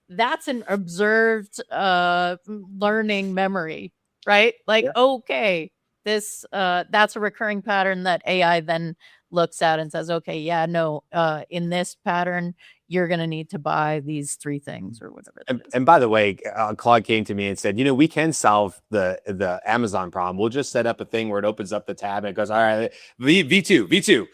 that's an observed learning memory, right? Like, okay, this that's a recurring pattern that AI then looks at and says, okay, yeah, no, in this pattern, you're going to need to buy these 3 things or whatever. And by the way, Claude came to me and said, we can solve the Amazon problem. We'll just set up a thing where it opens up the tab and it goes, all right, V2.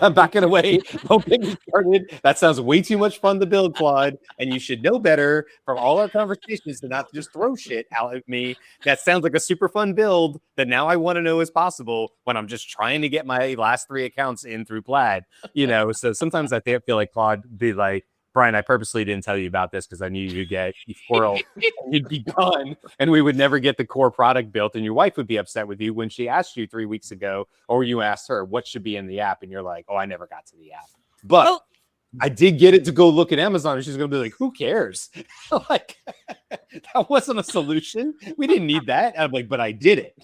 I'm backing away. Don't get me started. That sounds way too much fun to build, Claude. And you should know better from all our conversations to not just throw shit out at me. That sounds like a super fun build that now I want to know is possible when I'm just trying to get my last 3 accounts in through Plaid. So sometimes I feel like Claude be like, Brian, I purposely didn't tell you about this because I knew you'd get squirrel and you'd be gone and we would never get the core product built. And your wife would be upset with you when she asked you 3 weeks ago, or you asked her what should be in the app. And you're like, oh, I never got to the app. But I did get it to go look at Amazon. And she's going to be like, who cares? Like, that wasn't a solution. We didn't need that. I'm like, but I did it.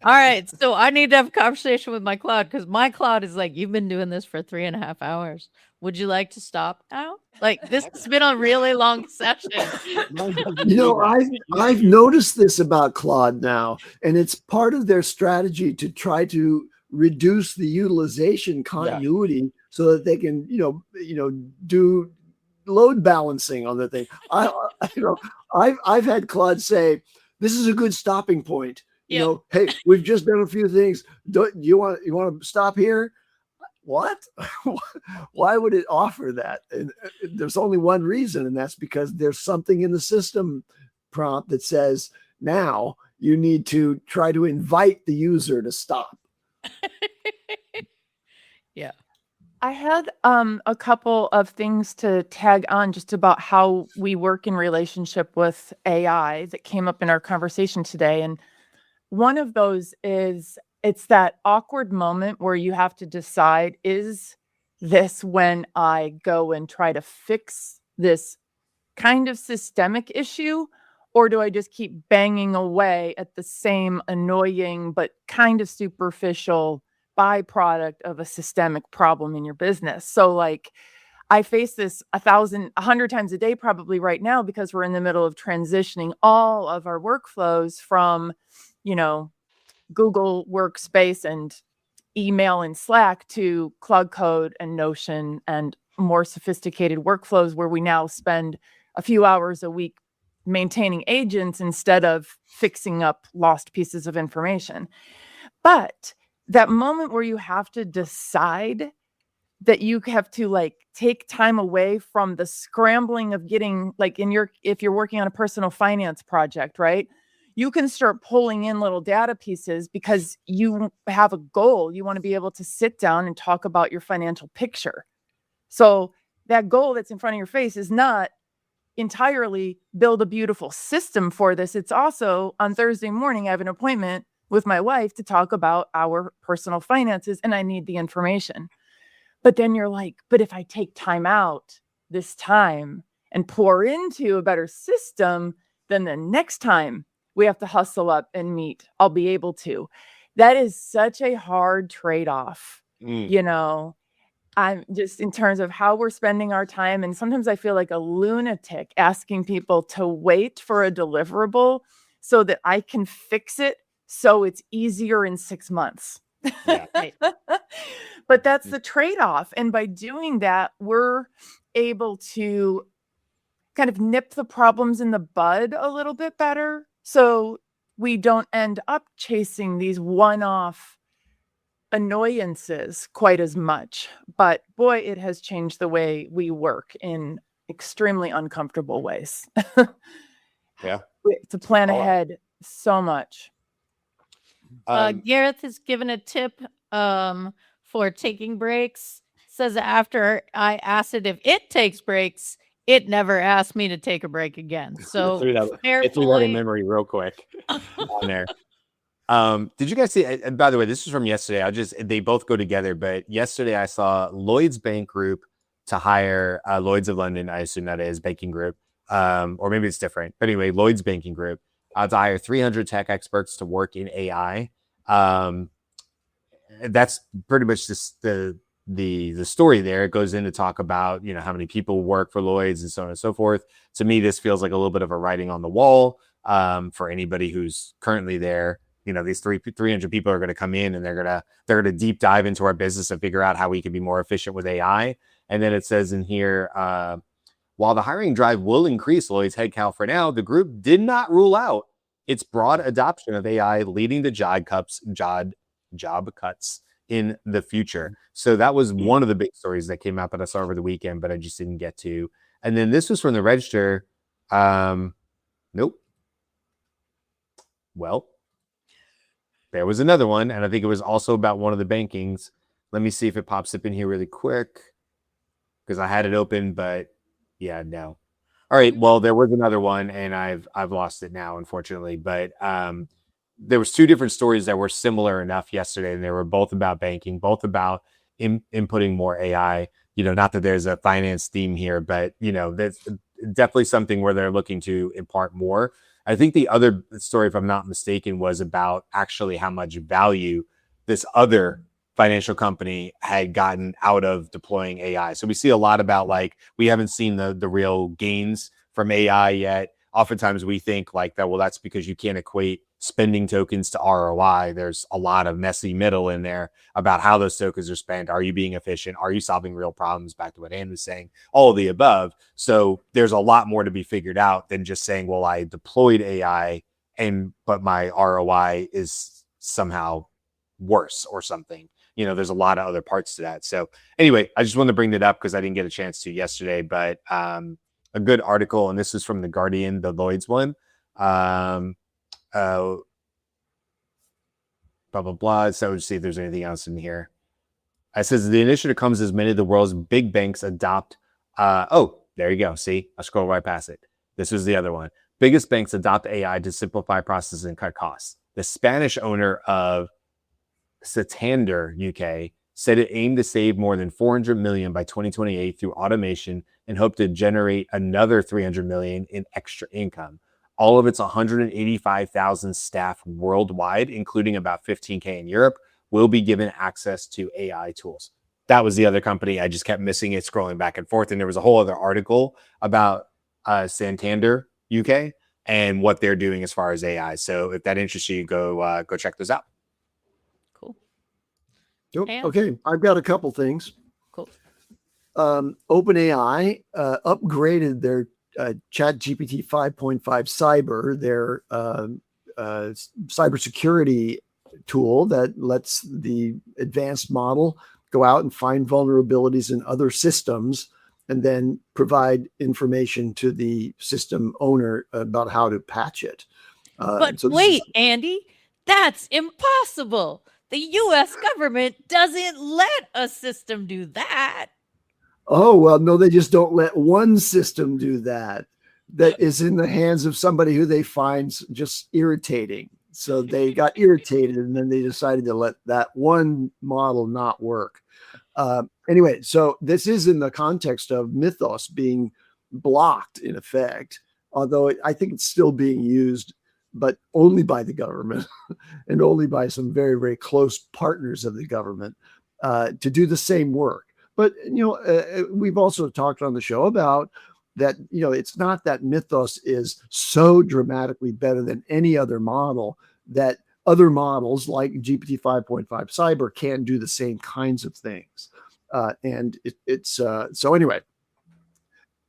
All right. So I need to have a conversation with my Claude because my Claude is like, you've been doing this for 3.5 hours. Would you like to stop now? Like, this has been a really long session. I've noticed this about Claude now, and it's part of their strategy to try to reduce the utilization continuity so that they can, do load balancing on the thing. I've had Claude say, this is a good stopping point. Hey, we've just done a few things. Do you want to stop here? What? Why would it offer that? And there's only one reason, and that's because there's something in the system prompt that says, now you need to try to invite the user to stop. Yeah. I had a couple of things to tag on just about how we work in relationship with AI that came up in our conversation today. And one of those is it's that awkward moment where you have to decide, is this when I go and try to fix this kind of systemic issue, or do I just keep banging away at the same annoying but kind of superficial byproduct of a systemic problem in your business? So like I face this 100 times a day probably right now because we're in the middle of transitioning all of our workflows from, Google Workspace and email and Slack to Claude Code and Notion and more sophisticated workflows where we now spend a few hours a week maintaining agents instead of fixing up lost pieces of information. But that moment where you have to decide that you have to like take time away from the scrambling of getting like if you're working on a personal finance project, right? You can start pulling in little data pieces because you have a goal. You want to be able to sit down and talk about your financial picture. So that goal that's in front of your face is not entirely build a beautiful system for this. It's also on Thursday morning, I have an appointment with my wife to talk about our personal finances and I need the information. But then you're like, but if I take time out this time and pour into a better system, then the next time we have to hustle up and meet, I'll be able to. That is such a hard trade-off, I'm just in terms of how we're spending our time. And sometimes I feel like a lunatic asking people to wait for a deliverable so that I can fix it so it's easier in 6 months. Yeah. But that's the trade-off. And by doing that, we're able to kind of nip the problems in the bud a little bit better. So we don't end up chasing these one-off annoyances quite as much. But boy, it has changed the way we work in extremely uncomfortable ways. Yeah. To plan ahead so much. Gareth has given a tip for taking breaks. Says after I asked it if it takes breaks, it never asked me to take a break again. So it threw that in memory real quick on there. Did you guys see? And by the way, this is from yesterday. They both go together. But yesterday, I saw Lloyd's Bank Group to hire Lloyd's of London. I assume that is banking group, or maybe it's different. But anyway, Lloyd's banking group to hire 300 tech experts to work in AI. That's pretty much just the story there. It goes in to talk about how many people work for Lloyd's and so on and so forth. To me, this feels like a little bit of a writing on the wall for anybody who's currently there. These 300 people are going to come in and they're going to deep dive into our business and figure out how we can be more efficient with AI. And then it says in here, while the hiring drive will increase Lloyd's headcount for now, the group did not rule out its broad adoption of AI leading to job cuts in the future. So that was one of the big stories that came out that I saw over the weekend, but I just didn't get to. And then this was from the Register. Nope. Well, there was another one, and I think it was also about one of the bankings. Let me see if it pops up in here really quick because I had it open, but yeah, no. All right, well, there was another one, and I've lost it now, unfortunately. But there was two different stories that were similar enough yesterday, and they were both about banking, both about inputting more AI. Not that there's a finance theme here, but that's definitely something where they're looking to impart more. I think the other story, if I'm not mistaken, was about actually how much value this other financial company had gotten out of deploying AI. So we see a lot about we haven't seen the real gains from AI yet. Oftentimes we think that, well, that's because you can't equate spending tokens to ROI. There's a lot of messy middle in there about how those tokens are spent. Are you being efficient? Are you solving real problems? Back to what Ann was saying, all of the above. So there's a lot more to be figured out than just saying, well, I deployed AI but my ROI is somehow worse or something. There's a lot of other parts to that. So anyway, I just wanted to bring that up because I didn't get a chance to yesterday, but a good article, and this is from The Guardian, the Lloyd's one. Blah, blah, blah. So let's see if there's anything else in here. It says the initiative comes as many of the world's big banks adopt. Oh, there you go. See, I scroll right past it. This was the other one. Biggest banks adopt AI to simplify processes and cut costs. The Spanish owner of Santander UK said it aimed to save more than 400 million by 2028 through automation and hoped to generate another 300 million in extra income. All of its 185,000 staff worldwide, including about 15K in Europe, will be given access to AI tools. That was the other company. I just kept missing it, scrolling back and forth. And there was a whole other article about Santander UK and what they're doing as far as AI. So if that interests you, go check those out. Cool. Yep. Okay, I've got a couple things. Cool. OpenAI upgraded their ChatGPT 5.5 Cyber, their cybersecurity tool that lets the advanced model go out and find vulnerabilities in other systems and then provide information to the system owner about how to patch it. But wait, Andy, that's impossible. The U.S. government doesn't let a system do that. Oh, well, no, they just don't let one system do that. That is in the hands of somebody who they find just irritating. So they got irritated and then they decided to let that one model not work. Anyway, so this is in the context of Mythos being blocked in effect, although I think it's still being used, but only by the government and only by some very, very close partners of the government to do the same work. But, we've also talked on the show about that, it's not that Mythos is so dramatically better than any other model that other models like GPT 5.5 Cyber can do the same kinds of things. So anyway,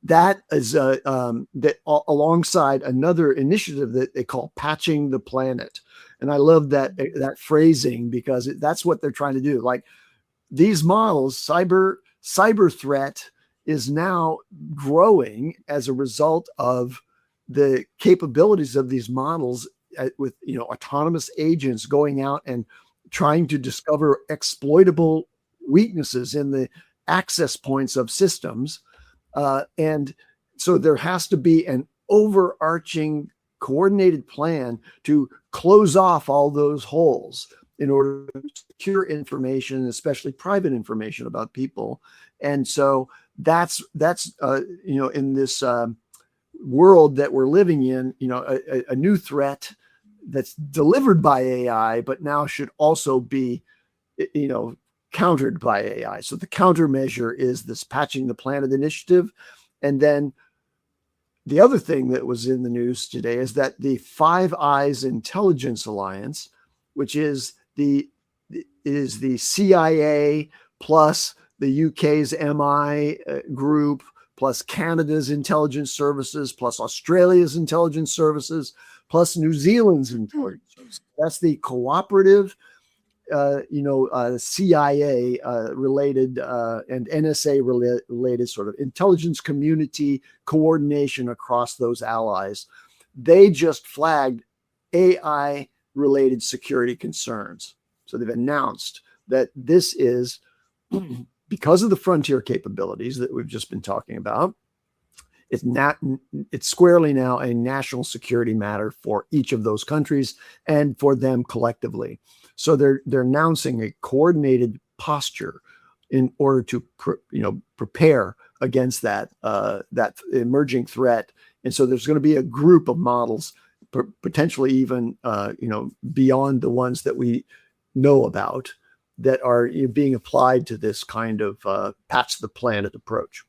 that is that alongside another initiative that they call Patching the Planet. And I love that phrasing because that's what they're trying to do. Like these models, cyber threat is now growing as a result of the capabilities of these models with autonomous agents going out and trying to discover exploitable weaknesses in the access points of systems. And so there has to be an overarching coordinated plan to close off all those holes in order to secure information, especially private information about people. And so that's in this world that we're living in, a new threat that's delivered by AI, but now should also be, countered by AI. So the countermeasure is this Patching the Planet initiative. And then the other thing that was in the news today is that the Five Eyes Intelligence Alliance, which is the CIA plus the UK's MI group, plus Canada's intelligence services, plus Australia's intelligence services, plus New Zealand's intelligence services. That's the cooperative, CIA related and NSA related sort of intelligence community coordination across those allies. They just flagged AI related security concerns. So they've announced that this is because of the frontier capabilities that we've just been talking about. It's squarely now a national security matter for each of those countries and for them collectively. So they're announcing a coordinated posture in order to prepare against that emerging threat. And so there's going to be a group of models, potentially even beyond the ones that we know about, that are being applied to this kind of patch the planet approach.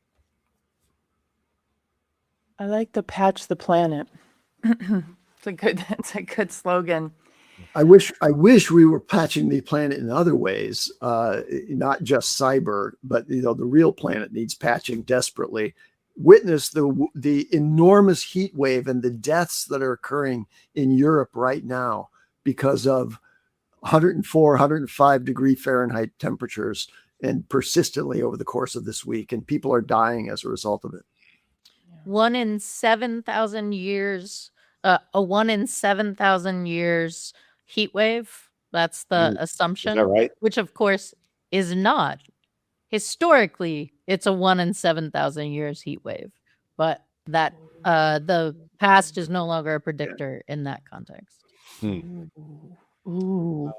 I like the patch the planet. It's a good slogan. I wish we were patching the planet in other ways, not just cyber, but the real planet needs patching desperately. Witness the enormous heat wave and the deaths that are occurring in Europe right now because of 104, 105 degree Fahrenheit temperatures and persistently over the course of this week, and people are dying as a result of it. 1 in 7,000 years, a 1 in 7,000 years heat wave. That's the assumption. Is that right? Which of course is not. Historically, it's a 1 in 7,000 years heat wave, but that the past is no longer a predictor in that context. Ooh.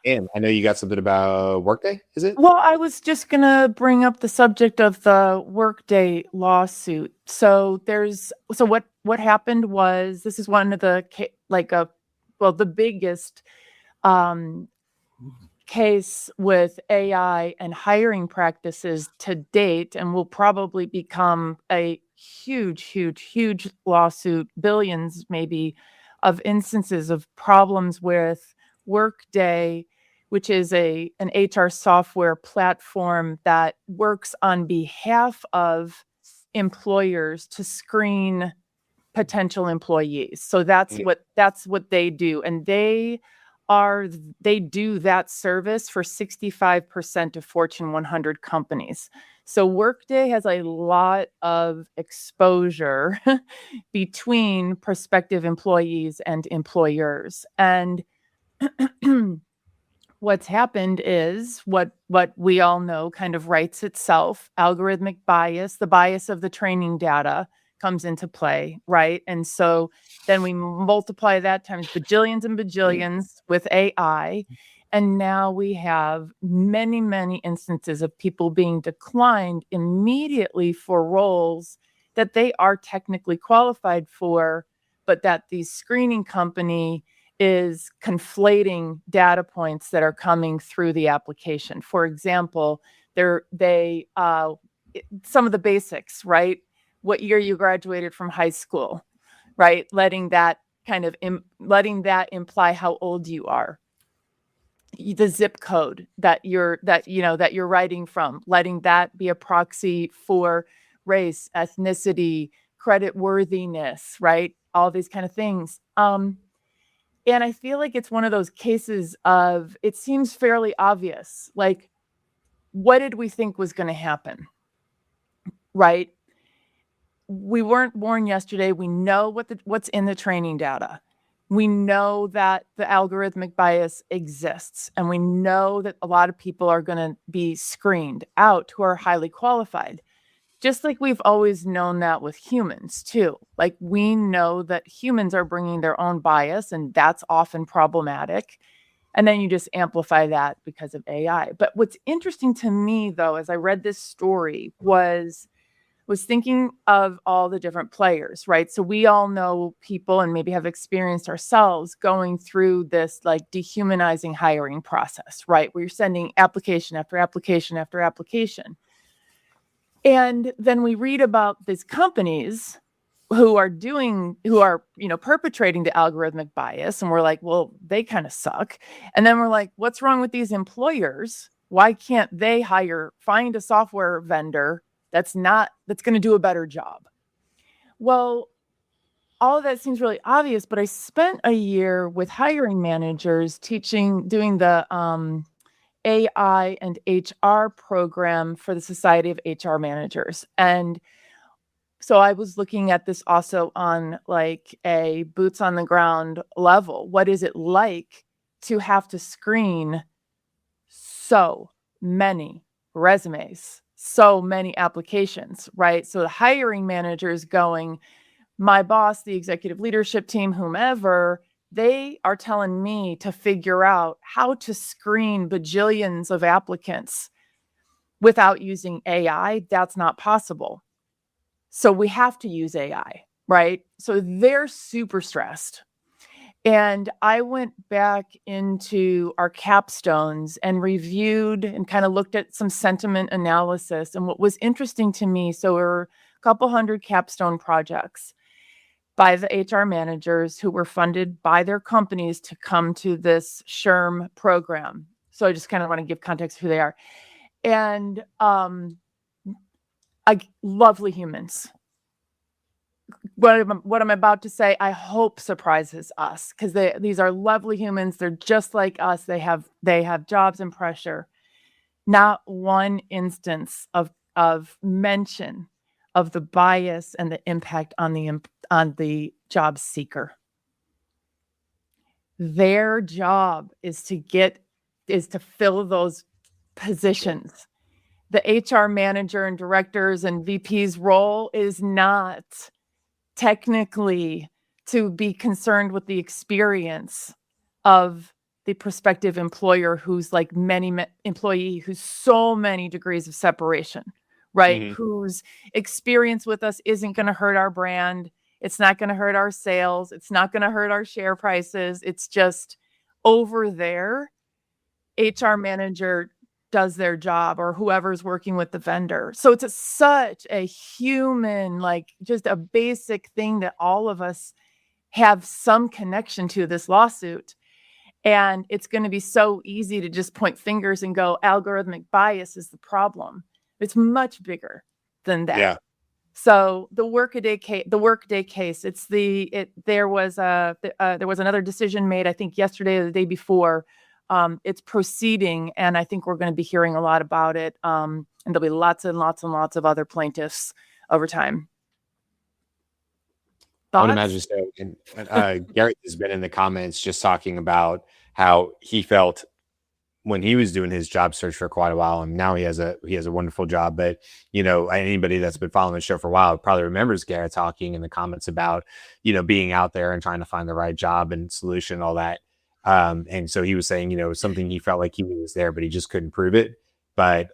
And I know you got something about Workday, is it? Well, I was just going to bring up the subject of the Workday lawsuit. So what happened was, this is one of the the biggest case with AI and hiring practices to date, and will probably become a huge lawsuit, billions maybe, of instances of problems with Workday, which is an HR software platform that works on behalf of employers to screen potential employees. So that's what they do, and they do that service for 65% of Fortune 100 companies. So Workday has a lot of exposure between prospective employees and employers. And what's happened is what we all know kind of writes itself. Algorithmic bias, the bias of the training data, comes into play, right? And so then we multiply that times bajillions and bajillions with AI. And now we have many instances of people being declined immediately for roles that they are technically qualified for, but that the screening company is conflating data points that are coming through the application. For example, some of the basics, right? What year you graduated from high school, right? Letting that imply how old you are. The zip code that you're writing from, letting that be a proxy for race, ethnicity, credit worthiness, right? All these kind of things. And I feel like it's one of those cases of, it seems fairly obvious. Like, what did we think was going to happen? Right? We weren't born yesterday. We know what's in the training data. We know that the algorithmic bias exists, and we know that a lot of people are going to be screened out who are highly qualified. Just like we've always known that with humans too. Like, we know that humans are bringing their own bias, and that's often problematic. And then you just amplify that because of AI. But what's interesting to me, though, as I read this story, was thinking of all the different players, right? So we all know people, and maybe have experienced ourselves, going through this like dehumanizing hiring process, right? Where you're sending application after application after application. And then we read about these companies who are perpetrating the algorithmic bias, and we're like, well, they kind of suck. And then we're like, what's wrong with these employers? Why can't they find a software vendor that's going to do a better job? Well, all of that seems really obvious, but I spent a year with hiring managers doing the AI and HR program for the Society of HR Managers. And so I was looking at this also on like a boots on the ground level. What is it like to have to screen so many resumes, so many applications, right? So the hiring manager is going, my boss, the executive leadership team, whomever, they are telling me to figure out how to screen bajillions of applicants without using AI. That's not possible. So we have to use AI, right? So they're super stressed. And I went back into our capstones and reviewed and kind of looked at some sentiment analysis. And what was interesting to me, so there were a couple hundred capstone projects by the HR managers who were funded by their companies to come to this SHRM program. So I just kind of want to give context of who they are. And lovely humans. What I'm about to say, I hope surprises us, because these are lovely humans. They're just like us. They have jobs and pressure. Not one instance of mention of the bias and the impact on the job seeker. Their job is to fill those positions. The HR manager and directors and VP's role is not technically to be concerned with the experience of the prospective employer who's like employee who's so many degrees of separation, right? Mhm. Whose experience with us isn't going to hurt our brand. It's not going to hurt our sales. It's not going to hurt our share prices. It's just over there, HR manager does their job, or whoever's working with the vendor. So it's such a human, like just a basic thing that all of us have some connection to this lawsuit. And it's going to be so easy to just point fingers and go, algorithmic bias is the problem. It's much bigger than that. Yeah. So the Workday case, there was another decision made, I think yesterday or the day before. It's proceeding, and I think we're going to be hearing a lot about it. And there'll be lots and lots and lots of other plaintiffs over time. I would Thoughts? imagine so. And Garrett has been in the comments just talking about how he felt when he was doing his job search for quite a while, and now he has a wonderful job. But anybody that's been following the show for a while probably remembers Garrett talking in the comments about being out there and trying to find the right job and solution, all that. And so he was saying something he felt like he was there, but he just couldn't prove it. But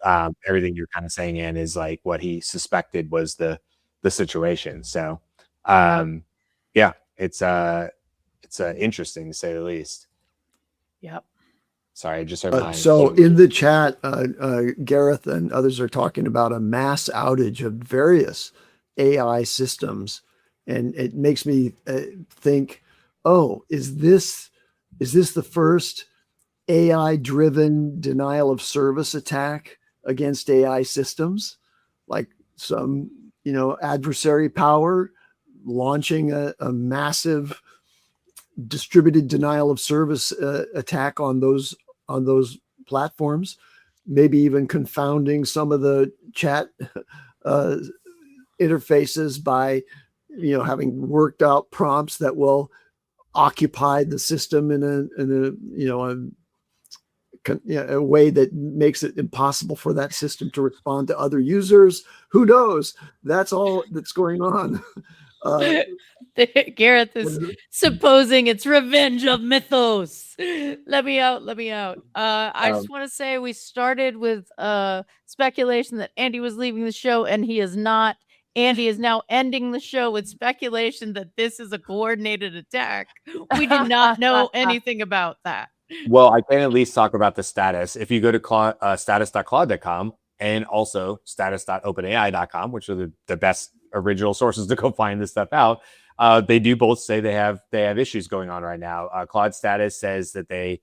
everything you're kind of saying, Ann, is like what he suspected was the situation. So yeah, it's interesting to say the least. Yep. Sorry, I just heard so in the chat, Gareth and others are talking about a mass outage of various AI systems, and it makes me think, oh, is this the first AI-driven denial of service attack against AI systems? Like some adversary power launching a massive distributed denial of service attack on those platforms, maybe even confounding some of the chat interfaces by having worked out prompts that will occupy the system in a way that makes it impossible for that system to respond to other users. Who knows? That's all that's going on. Gareth is supposing it's revenge of mythos. Let me out. I just want to say we started with speculation that Andy was leaving the show, and he is not. Andy is now ending the show with speculation that this is a coordinated attack. We did not know anything about that. Well, I can at least talk about the status. If you go to status.claude.com and also status.openai.com, which are the best original sources to go find this stuff out, they do both say they have issues going on right now. Claude Status says that they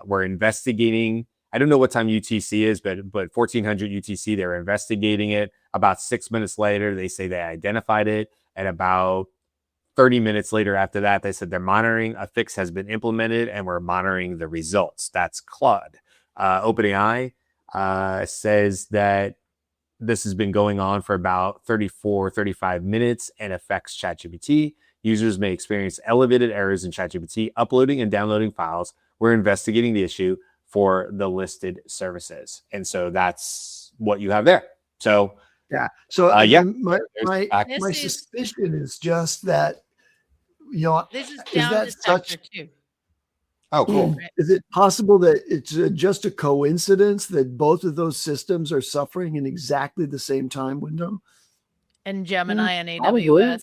were investigating. I don't know what time UTC is, but 1400 UTC, they were investigating it. About 6 minutes later, they say they identified it. And about 30 minutes later after that, they said they're monitoring. A fix has been implemented, and we're monitoring the results. That's Claude. OpenAI says that this has been going on for about 35 minutes and affects ChatGPT. Users may experience elevated errors in ChatGPT uploading and downloading files. We're investigating the issue for the listed services. And so that's what you have there. So yeah. So my This suspicion is just that this is down detector too. Oh, cool. Is it possible that it's just a coincidence that both of those systems are suffering in exactly the same time window? And Gemini and probably. AWS.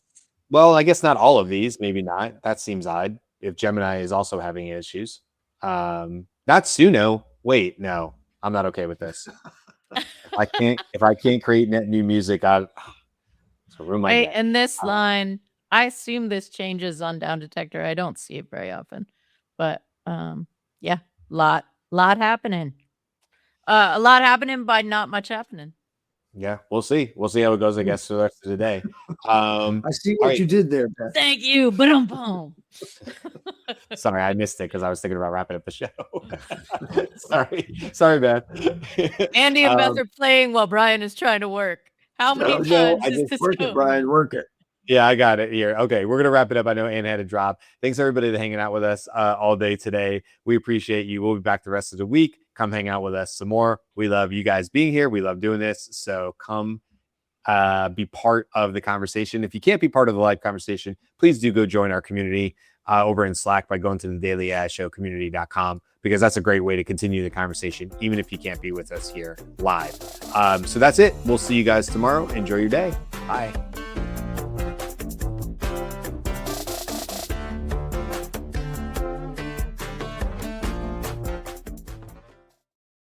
Well, I guess not all of these, maybe not. That seems odd if Gemini is also having issues. Not Suno. Wait, no, I'm not okay with this. If I can't create net new music, I'll ruin my day. And this line, I assume this changes on Down Detector. I don't see it very often, but yeah, lot happening. A lot happening by not much happening. Yeah, we'll see. We'll see how it goes, I guess, for the rest of the day. I see what you did there, Beth. Thank you. Boom. Sorry, I missed it because I was thinking about wrapping up the show. Sorry, Beth. Andy and Beth are playing while Brian is trying to work. How many times is this work it, Brian? Work it. Yeah, I got it here. Okay, we're going to wrap it up. I know Ann had a drop. Thanks, everybody, for hanging out with us all day today. We appreciate you. We'll be back the rest of the week. come hang out with us some more. We love you guys being here. We love doing this. So come be part of the conversation. If you can't be part of the live conversation, please do go join our community over in Slack by going to the Daily AI Show community.com, because that's a great way to continue the conversation, even if you can't be with us here live. So that's it. We'll see you guys tomorrow. Enjoy your day. Bye.